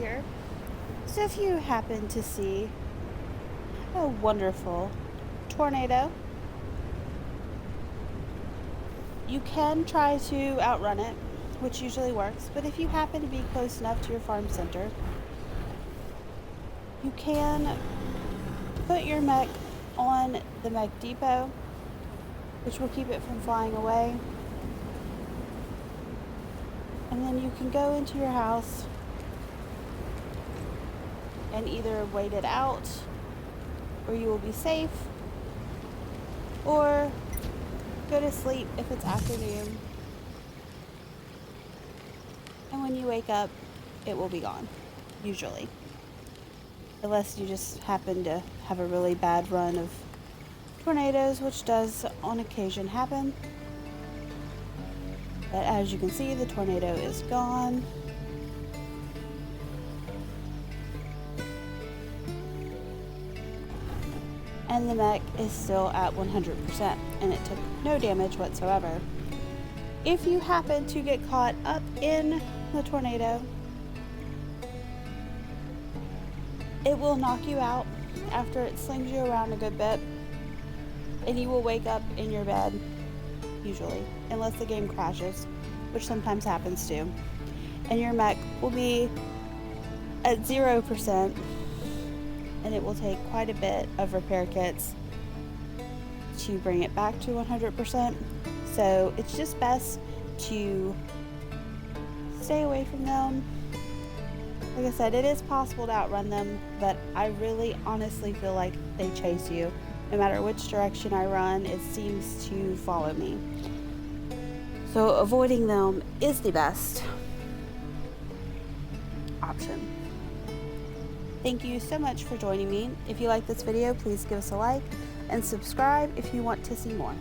here. So if you happen to see a wonderful tornado, you can try to outrun it, which usually works, but if you happen to be close enough to your farm center, you can put your mech on the mech depot, which will keep it from flying away. And then you can go into your house and either wait it out, where you will be safe, or go to sleep if it's afternoon. And when you wake up, it will be gone, usually. Unless you just happen to have a really bad run of tornadoes, which does on occasion happen. But as you can see, the tornado is gone. And the mech is still at 100%, and it took no damage whatsoever. If you happen to get caught up in the tornado, it will knock you out after it slings you around a good bit, and you will wake up in your bed, usually, unless the game crashes, which sometimes happens too. And your mech will be at 0%, and it will take quite a bit of repair kits to bring it back to 100%. So it's just best to stay away from them. Like I said, it is possible to outrun them, but I really honestly feel like they chase you. No matter which direction I run, it seems to follow me. So avoiding them is the best option. Thank you so much for joining me. If you like this video, please give us a like and subscribe if you want to see more.